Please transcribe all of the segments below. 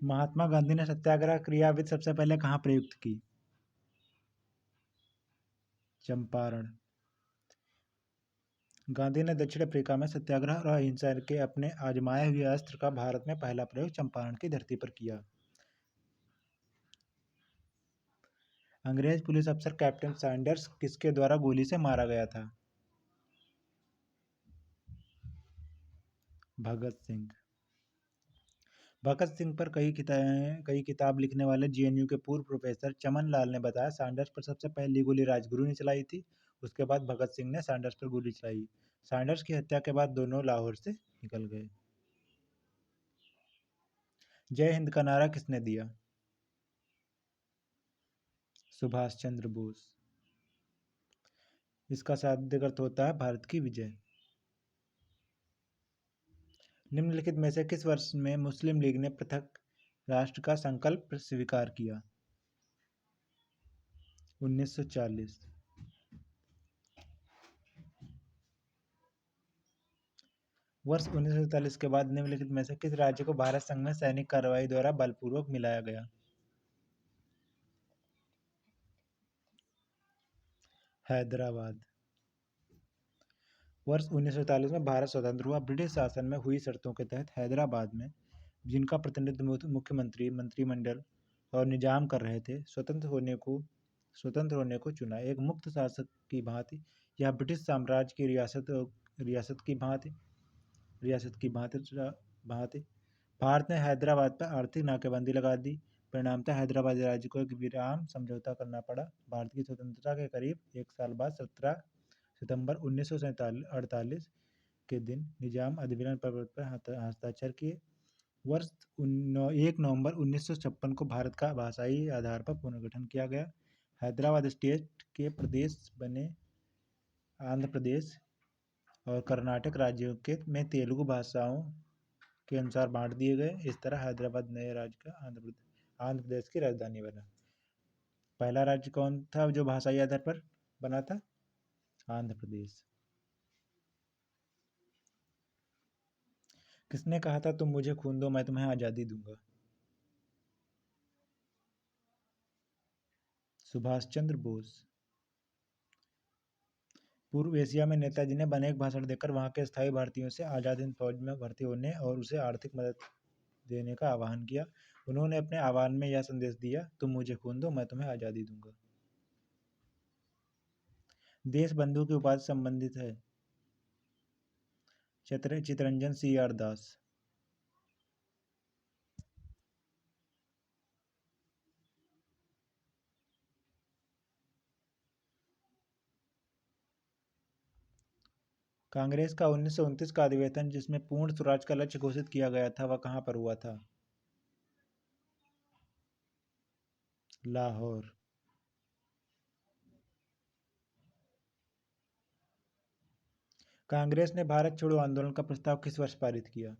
महात्मा गांधी ने सत्याग्रह क्रियाविधि सबसे पहले कहाँ प्रयुक्त की? चंपारण। गांधी ने दक्षिण अफ्रीका में सत्याग्रह और अहिंसा के अपने आजमाए हुए अस्त्र का भारत में पहला प्रयोग चंपारण की धरती पर किया। अंग्रेज पुलिस अफसर कैप्टन सैंडर्स किसके द्वारा गोली से मारा गया था? भगत सिंह। भगत सिंह पर कई किताब लिखने वाले जेएनयू के पूर्व प्रोफेसर चमन लाल ने बताया सैंडर्स पर सबसे पहली गोली राजगुरु ने चलाई थी। उसके बाद भगत सिंह ने सैंडर्स पर गोली चलाई। सैंडर्स की हत्या के बाद दोनों लाहौर से निकल गए। जय हिंद का नारा किसने दिया? सुभाष चंद्र बोस। इसका शाब्दिक अर्थ होता है भारत की विजय। निम्नलिखित में से किस वर्ष में मुस्लिम लीग ने पृथक राष्ट्र का संकल्प स्वीकार किया? 1940। वर्ष 1947 के बाद निम्नलिखित में से किस राज्य को भारत संघ में सैनिक कार्रवाई द्वारा बलपूर्वक मिलाया गया? हैदराबाद। वर्ष 1947 में भारत स्वतंत्र हुआ। ब्रिटिश शासन में हुई शर्तों के तहत हैदराबाद में जिनका प्रतिनिधित्व मुख्यमंत्री, मंत्रिमंडल और निजाम कर रहे थे, स्वतंत्र होने को चुना। एक मुक्त शासक की भांति या ब्रिटिश साम्राज्य की रियासत की भांति भारत ने हैदराबाद पर आर्थिक नाकेबंदी लगा दी। परिणामतः हैदराबाद राज्य को एक विराम समझौता करना पड़ा। भारत की स्वतंत्रता के करीब एक साल बाद 17 सितंबर 1948 के दिन निजाम अधिग्रहण पत्र पर हस्ताक्षर किए। वर्ष 1 नवंबर 1956 को भारत का भाषाई आधार पर पुनर्गठन किया गया। हैदराबाद स्टेट के प्रदेश बने आंध्र प्रदेश और कर्नाटक राज्यों में तेलुगु भाषाओं के अनुसार बांट दिए गए। इस तरह हैदराबाद नए राज्य का आंध्र प्रदेश की राजधानी बना। पहला राज्य कौन था जो भाषाई आधार पर बना था? आंध्र प्रदेश। किसने कहा था तुम मुझे खून दो मैं तुम्हें आज़ादी दूंगा? सुभाष चंद्र बोस। पूर्व एशिया में नेताजी ने अनेक भाषण देकर वहां के स्थायी भारतीयों से आज़ाद हिंद फौज में भर्ती होने और उसे आर्थिक मदद देने का आह्वान किया। उन्होंने अपने आह्वान में यह संदेश दिया, तुम मुझे खून दो मैं तुम्हें आज़ादी दूंगा। देश बंधु की उपाधि संबंधित है चितरंजन CR दास। कांग्रेस का 1929 का अधिवेशन जिसमें पूर्ण स्वराज का लक्ष्य घोषित किया गया था वह कहाँ पर हुआ था? लाहौर। कांग्रेस ने भारत छोड़ो आंदोलन का प्रस्ताव किस वर्ष पारित किया?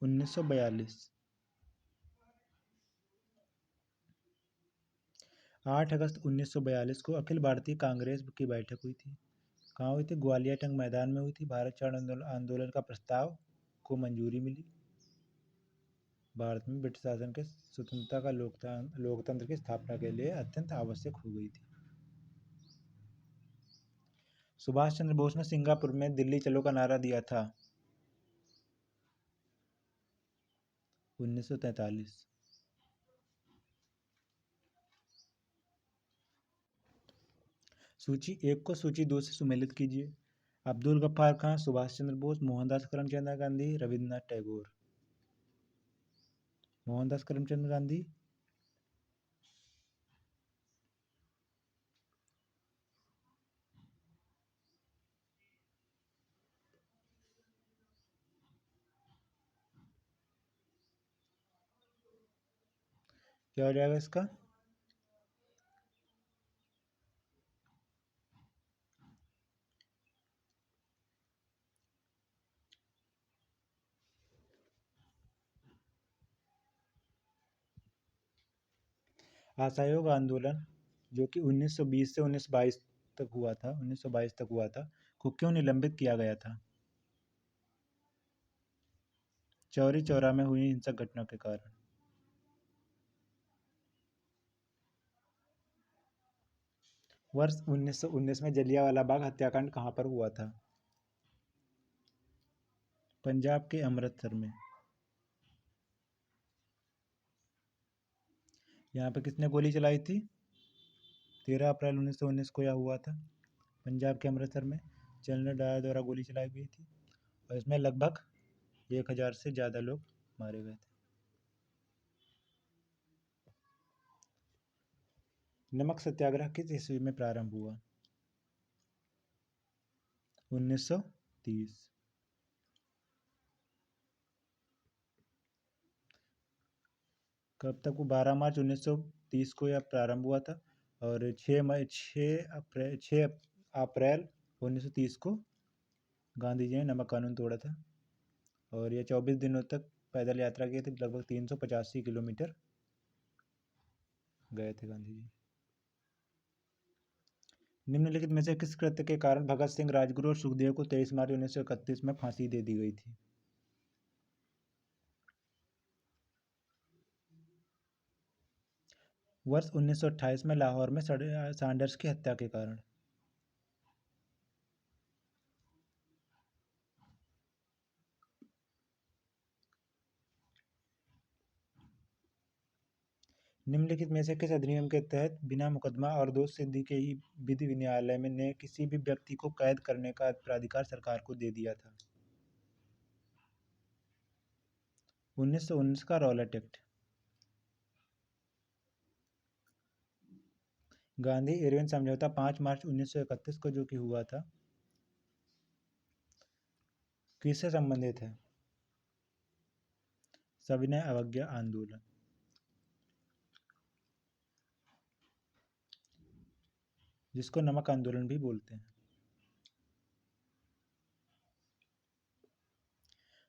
1942। 8 अगस्त 1942 को अखिल भारतीय कांग्रेस की बैठक हुई थी। कहाँ हुई थी? ग्वालियर टंग मैदान में हुई थी। भारत छोड़ो आंदोलन का प्रस्ताव को मंजूरी मिली। भारत में ब्रिटिश शासन के स्वतंत्रता का लोकतंत्र की स्थापना के लिए अत्यंत आवश्यक हो गई थी। सुभाष चंद्र बोस ने सिंगापुर में दिल्ली चलो का नारा दिया था। 1943। सूची 1 को सूची 2 से सुमेलित कीजिए। अब्दुल गफ्फार खान, सुभाष चंद्र बोस, मोहनदास करमचंद गांधी, रविन्द्रनाथ टैगोर। मोहनदास करमचंद गांधी। क्या हो जाएगा इसका? असहयोग आंदोलन जो कि 1920 से 1922 तक हुआ था 1922 तक हुआ था को क्यों निलंबित किया गया था? चौरी चौरा में हुई हिंसक घटना के कारण। वर्ष 1919 में जलियांवाला बाग हत्याकांड कहाँ पर हुआ था? पंजाब के अमृतसर में। यहाँ पे किसने गोली चलाई थी? 13 अप्रैल 1919 को यह हुआ था। पंजाब के अमृतसर में जनरल डायर द्वारा गोली चलाई गई थी और इसमें लगभग 1000 से ज़्यादा लोग मारे गए थे। नमक सत्याग्रह किस ईस्वी में प्रारंभ हुआ? 1930। कब तक? वो 12 मार्च 1930 को यह प्रारंभ हुआ था और 6 अप्रैल 1930 को गांधी जी ने नमक कानून तोड़ा था और यह 24 दिनों तक पैदल यात्रा की थी। लगभग 385 किलोमीटर गए थे गांधी जी। निम्नलिखित में से किस कृत्य के कारण भगत सिंह, राजगुरु और सुखदेव को 23 मार्च 1931 में फांसी दे दी गई थी? वर्ष 1928 में लाहौर में सैंडर्स की हत्या के कारण। निम्नलिखित में से किस अधिनियम के तहत बिना मुकदमा और दोष सिद्धि के ही विधि न्यायालय ने किसी भी व्यक्ति को कैद करने का प्राधिकार सरकार को दे दिया था? 1919 का रॉलेट एक्ट। गांधी इरविन समझौता 5 मार्च 1931 को जो कि हुआ था, किससे संबंधित है? सविनय अवज्ञा आंदोलन, जिसको नमक आंदोलन भी बोलते हैं।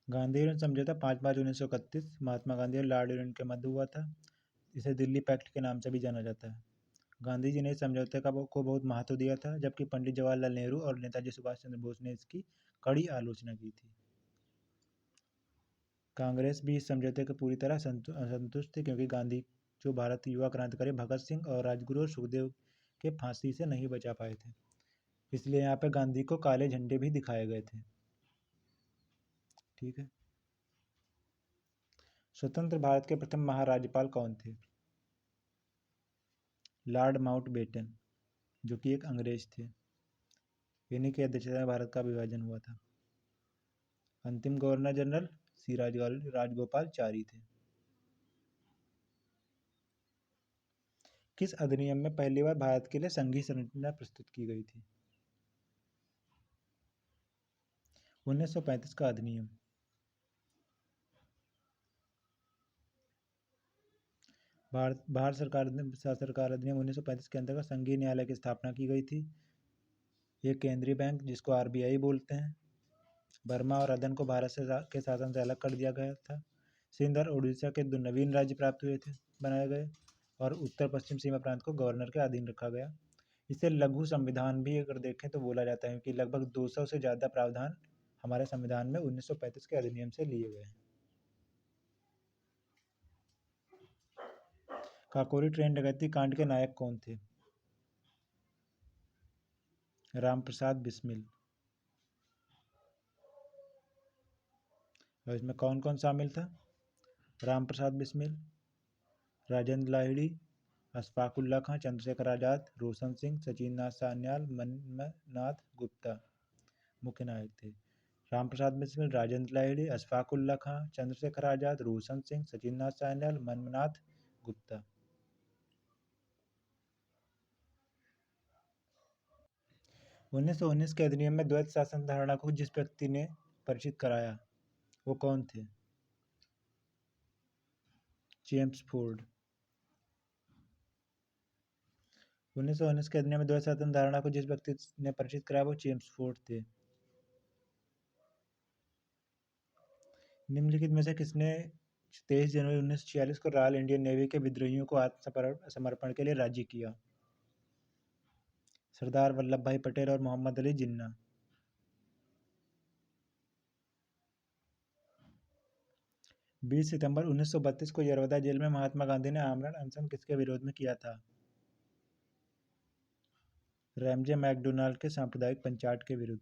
गांधी इरविन समझौता 5 मार्च 1931 महात्मा गांधी और लॉर्ड इरविन के मध्य हुआ था। इसे दिल्ली पैक्ट के नाम से भी जाना जाता है। गांधी जी ने इस समझौते को बहुत महत्व दिया था, जबकि पंडित जवाहरलाल नेहरू और नेताजी सुभाष चंद्र बोस ने इसकी कड़ी आलोचना की थी। कांग्रेस भी इस समझौते को पूरी तरह असंतुष्ट थी, क्योंकि गांधी जो भारत युवा क्रांतिकारी भगत सिंह और राजगुरु और सुखदेव के फांसी से नहीं बचा पाए थे, इसलिए यहाँ पे गांधी को काले झंडे भी दिखाए गए थे। ठीक है। स्वतंत्र भारत के प्रथम महाराज्यपाल कौन थे? लॉर्ड माउंटबेटन, जो कि एक अंग्रेज थे। इन्हीं की अध्यक्षता में भारत का विभाजन हुआ था। अंतिम गवर्नर जनरल सी राजगोपालचारी थे। किस अधिनियम में पहली बार भारत के लिए संघीय संरचना प्रस्तुत की गई थी? 1935 का अधिनियम। भारत सरकार अधिनियम 1935 के अंतर्गत संघीय न्यायालय की स्थापना की गई थी। ये केंद्रीय बैंक, जिसको आरबीआई बोलते हैं, बर्मा और अदन को भारत के शासन से अलग कर दिया गया था। सिंध और उड़ीसा के 2 नवीन राज्य प्राप्त हुए थे, बनाए गए, और उत्तर पश्चिम सीमा प्रांत को गवर्नर के अधीन रखा गया। इसे लघु संविधान भी अगर देखें तो बोला जाता है कि लगभग 200 से ज़्यादा प्रावधान हमारे संविधान में 1935 के अधिनियम से लिए गए हैं। काकोरी ट्रेन डकैती कांड के नायक कौन थे? रामप्रसाद बिस्मिल। और इसमें कौन कौन शामिल था? रामप्रसाद बिस्मिल, राजेंद्र लाहिड़ी, अशफाक उल्ला खां, चंद्रशेखर आज़ाद, रोशन सिंह, सचिंद्र नाथ सान्याल, मनमनाथ गुप्ता मुख्य नायक थे। रामप्रसाद बिस्मिल, राजेंद्र लाहिड़ी, अशफाक उल्ला खां, चंद्रशेखर आज़ाद, रोशन सिंह, सचिंद्र नाथ सान्याल, मनमनाथ गुप्ता। 1919 के अधिनियम में द्वैत शासन धारणा को जिस व्यक्ति ने परिचित कराया, वो कौन थे? James Ford. 1919 के अधिनियम में द्वैत शासन धारणा को जिस व्यक्ति ने परिचित कराया, वो जेम्स फोर्ड थे। निम्नलिखित में से किसने 23 जनवरी 1946 को रॉयल इंडियन नेवी के विद्रोहियों को आत्मसमर्पण के लिए राजी किया? सरदार वल्लभ भाई पटेल और मोहम्मद अली जिन्ना। 20 सितंबर 1932 को यरवदा जेल में महात्मा गांधी ने आमरण अनशन किसके विरोध में किया था? रैमजे मैकडोनाल्ड के सांप्रदायिक पंचाट के विरुद्ध।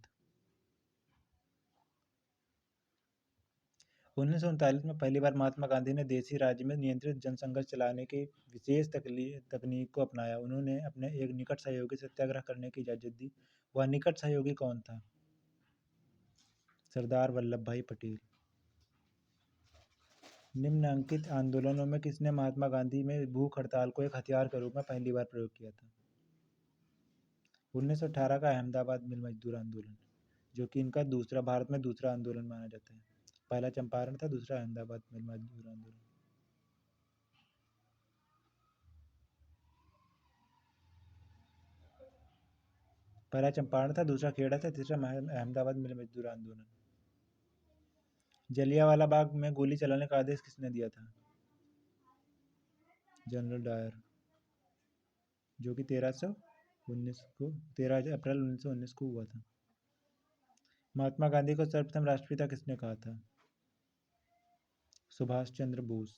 1939 में पहली बार महात्मा गांधी ने देशी राज्य में नियंत्रित जनसंघर्ष चलाने की विशेष तकनीक को अपनाया। उन्होंने अपने एक निकट सहयोगी से सत्याग्रह करने की इजाजत दी। वह निकट सहयोगी कौन था? सरदार वल्लभ भाई पटेल। निम्नलिखित आंदोलनों में किसने महात्मा गांधी में भूख हड़ताल को एक हथियार के रूप में पहली बार प्रयोग किया था? 1918 का अहमदाबाद मिल मजदूर आंदोलन, जो कि इनका भारत में दूसरा आंदोलन माना जाता है। पहला चंपारण था, दूसरा अहमदाबाद मिल मजदूर आंदोलन। पहला चंपारण था, दूसरा खेड़ा था, तीसरा अहमदाबाद मिल मजदूर आंदोलन। जलियांवाला बाग में गोली चलाने का आदेश किसने दिया था? जनरल डायर, जो कि 13 अप्रैल 1919 को हुआ था। महात्मा गांधी को सर्वप्रथम राष्ट्रपिता किसने कहा था? सुभाष चंद्र बोस।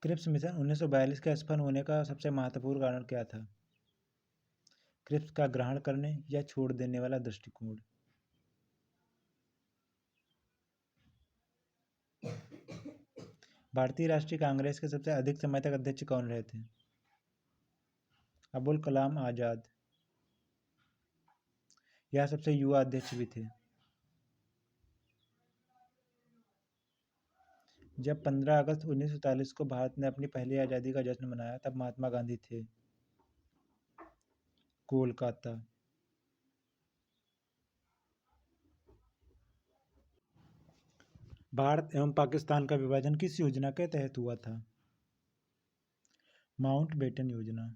क्रिप्स मिशन 1942 के असफल होने का सबसे महत्वपूर्ण कारण क्या था? क्रिप्स का ग्रहण करने या छोड़ देने वाला दृष्टिकोण। भारतीय राष्ट्रीय कांग्रेस के सबसे अधिक समय तक अध्यक्ष कौन रहे थे? अबुल कलाम आजाद। यह सबसे युवा अध्यक्ष भी थे। जब 15 अगस्त 1947 को भारत ने अपनी पहली आज़ादी का जश्न मनाया, तब महात्मा गांधी थे कोलकाता। भारत एवं पाकिस्तान का विभाजन किस योजना के तहत हुआ था? माउंटबेटन योजना।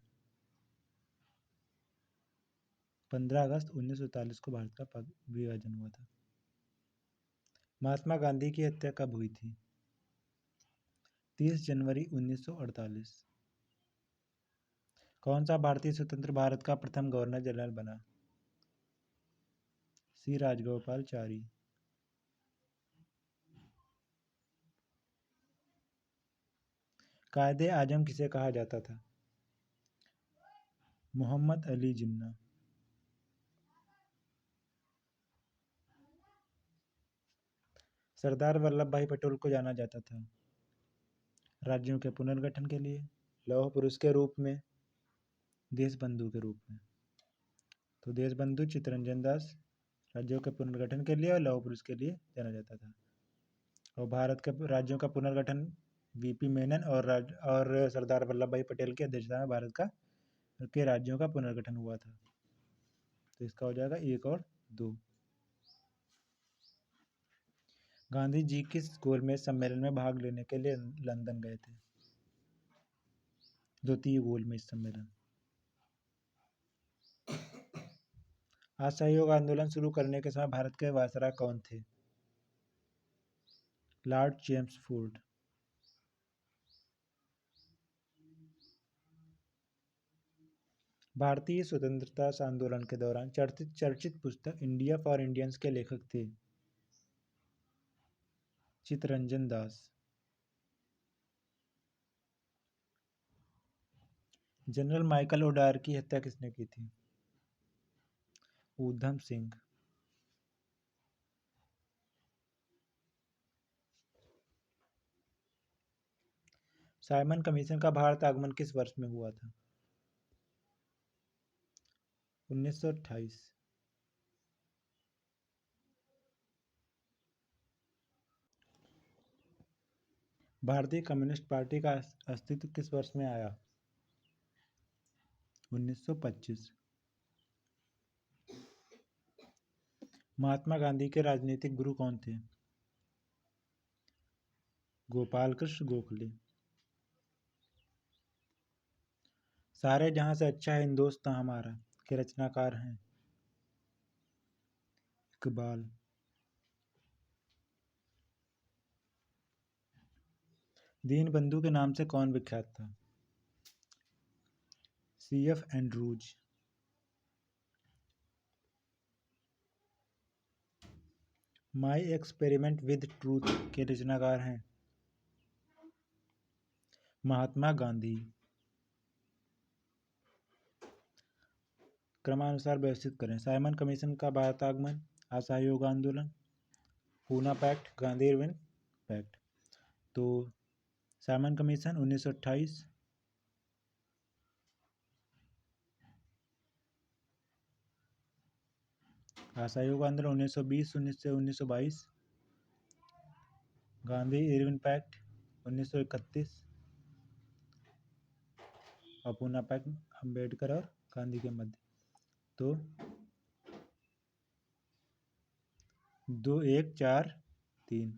15 अगस्त 1947 को भारत का विभाजन हुआ था। महात्मा गांधी की हत्या कब हुई थी? 30 जनवरी 1948। कौन सा भारतीय स्वतंत्र भारत का प्रथम गवर्नर जनरल बना? सी राजगोपालचारी। कायदे आजम किसे कहा जाता था? मोहम्मद अली जिन्ना। सरदार वल्लभ भाई पटेल को जाना जाता था राज्यों के पुनर्गठन के लिए, लौह पुरुष के रूप में, देशबंधु के रूप में। तो देशबंधु चित्तरंजन दास राज्यों के पुनर्गठन के लिए और लौह पुरुष के लिए जाना जाता था। और भारत के राज्यों का पुनर्गठन वीपी मेनन और सरदार वल्लभ भाई पटेल की अध्यक्षता में भारत के राज्यों का पुनर्गठन हुआ था। तो इसका हो जाएगा 1 और 2। गांधी जी किस गोलमेज सम्मेलन में भाग लेने के लिए लंदन गए थे? द्वितीय गोलमेज सम्मेलन। असहयोग आंदोलन शुरू करने के समय भारत के वायसराय कौन थे? Lord Chelmsford. भारतीय स्वतंत्रता आंदोलन के दौरान चर्चित पुस्तक इंडिया फॉर इंडियंस के लेखक थे Chittaranjan Das. General Michael O'Dwyer की हत्या किसने की थी? ऊधम सिंह। साइमन कमीशन का भारत आगमन किस वर्ष में हुआ था? 1928। भारतीय कम्युनिस्ट पार्टी का अस्तित्व किस वर्ष में आया? 1925। महात्मा गांधी के राजनीतिक गुरु कौन थे? गोपाल कृष्ण गोखले। सारे जहां से अच्छा है हिंदुस्तान हमारा के रचनाकार हैं इकबाल। दीनबंधु के नाम से कौन विख्यात था? CF Andrews. My experiment with truth के रचनाकार हैं महात्मा गांधी। क्रमानुसार व्यवस्थित करें। साइमन कमीशन का भारत आगमन, असहयोग आंदोलन, Poona pact, Gandhi Irwin pact. तो साइमन कमीशन 1928, असहयोग आंदोलन 1920 से 1922, गांधी इरविन पैक्ट 1931 और पूना पैक्ट अम्बेडकर और गांधी के मध्य। तो 2 1 4 3।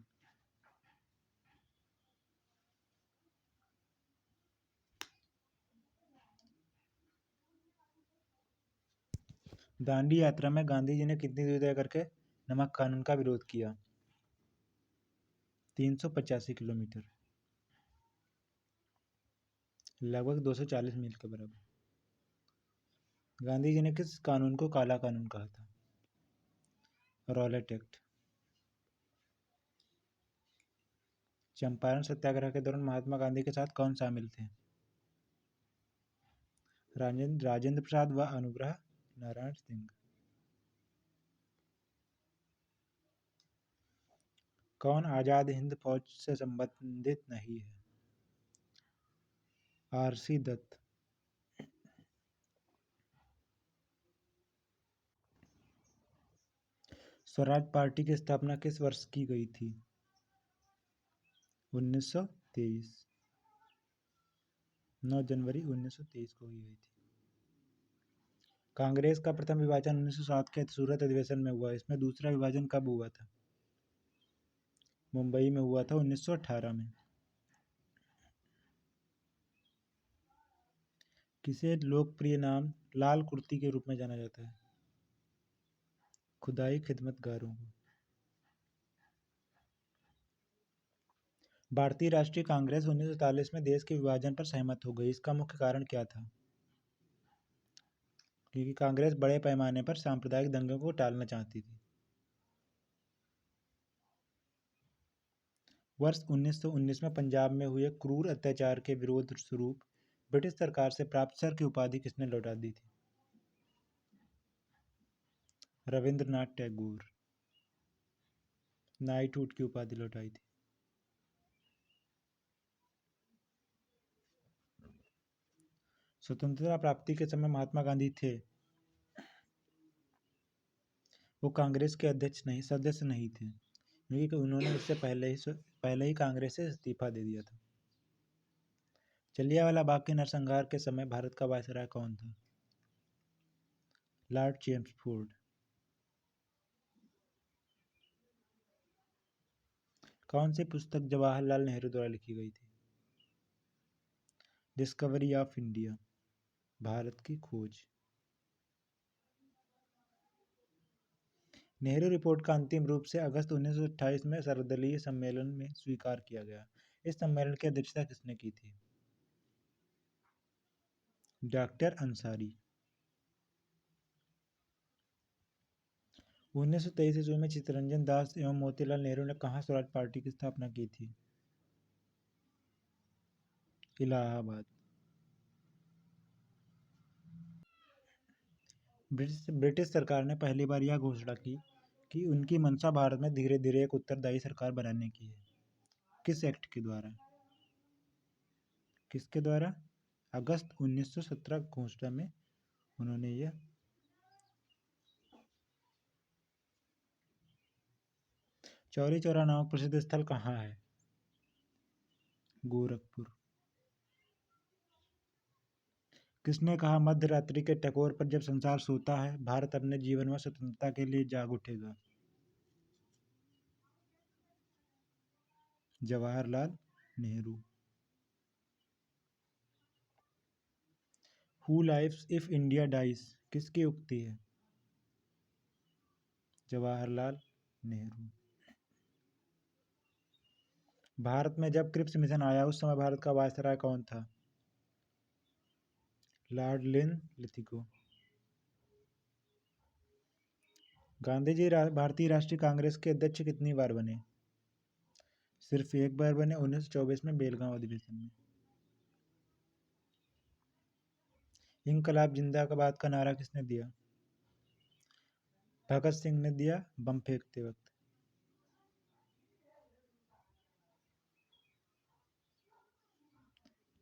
दांडी यात्रा में गांधी जी ने कितनी दूरी तय करके नमक कानून का विरोध किया? 385 किलोमीटर, लगभग 240 मील के बराबर। गांधी जी ने किस कानून को काला कानून कहा था? Rowlatt act. चंपारण सत्याग्रह के दौरान महात्मा गांधी के साथ कौन शामिल थे? राजेंद्र प्रसाद व अनुग्रह नारायण सिंह। कौन आजाद हिंद फौज से संबंधित नहीं है? आरसी दत्त। स्वराज पार्टी की स्थापना किस वर्ष की गई थी? 1923, 9 जनवरी 1923 को की गई थी। कांग्रेस का प्रथम विभाजन 1907 के सूरत अधिवेशन में हुआ। इसमें दूसरा विभाजन कब हुआ था? मुंबई में हुआ था 1918 में। किसे लोकप्रिय नाम लाल कुर्ती के रूप में जाना जाता है? खुदाई खिदमतगारों को। भारतीय राष्ट्रीय कांग्रेस 1943 में देश के विभाजन पर सहमत हो गई। इसका मुख्य कारण क्या था? क्योंकि कांग्रेस बड़े पैमाने पर सांप्रदायिक दंगों को टालना चाहती थी। वर्ष 1919 में पंजाब में हुए क्रूर अत्याचार के विरोध स्वरूप ब्रिटिश सरकार से प्राप्त सर की उपाधि किसने लौटा दी थी? रविंद्रनाथ टैगोर। नाइटहुड की उपाधि लौटाई थी। स्वतंत्रता प्राप्ति के समय महात्मा गांधी थे, वो कांग्रेस के अध्यक्ष नहीं, सदस्य नहीं थे, क्योंकि उन्होंने इससे पहले ही कांग्रेस से इस्तीफा दे दिया था। जलियांवाला बाग के नरसंहार के समय भारत का वायसराय कौन था? Lord Chelmsford. कौन सी पुस्तक जवाहरलाल नेहरू द्वारा लिखी गई थी? डिस्कवरी ऑफ इंडिया, भारत की खोज। नेहरू रिपोर्ट का अंतिम रूप से अगस्त 1928 में सर्वदलीय सम्मेलन में स्वीकार किया गया। इस सम्मेलन की अध्यक्षता किसने की थी? डॉक्टर अंसारी। 1923 ईस्वी में चित्तरंजन दास एवं मोतीलाल नेहरू ने कहाँ स्वराज पार्टी की स्थापना की थी? इलाहाबाद। ब्रिटिश सरकार ने पहली बार यह घोषणा की कि उनकी मंशा भारत में धीरे धीरे एक उत्तरदायी सरकार बनाने की है। किस एक्ट के द्वारा? किसके द्वारा? अगस्त 1917 घोषणा में उन्होंने यह। चौरी चौरा नामक प्रसिद्ध स्थल कहाँ है? गोरखपुर। किसने कहा मध्य रात्रि के टकोर पर जब संसार सोता है भारत अपने जीवन में स्वतंत्रता के लिए जाग उठेगा? Jawaharlal Nehru. Who lives if India dies किसकी उक्ति है? जवाहरलाल नेहरू। भारत में जब क्रिप्स मिशन आया उस समय भारत का वायसराय कौन था? लॉर्ड लिन लिथिगो। गांधी जी भारतीय राष्ट्रीय कांग्रेस के अध्यक्ष कितनी बार बने? सिर्फ एक बार बने, 1924 में बेलगांव अधिवेशन में। इंकलाब जिंदाबाद का नारा किसने दिया? भगत सिंह ने दिया, बम फेंकते वक्त।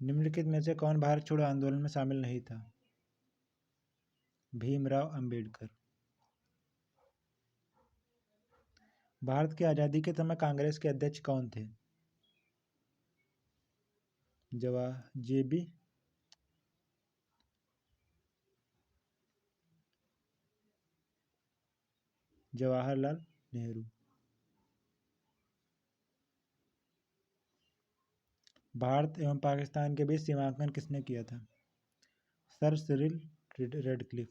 निम्नलिखित में से कौन भारत छोड़ो आंदोलन में शामिल नहीं था? भीमराव अंबेडकर। भारत की आज़ादी के समय कांग्रेस के अध्यक्ष कौन थे? जेबी जवाहरलाल नेहरू। भारत एवं पाकिस्तान के बीच सीमांकन किसने किया था? Sir Cyril Radcliffe.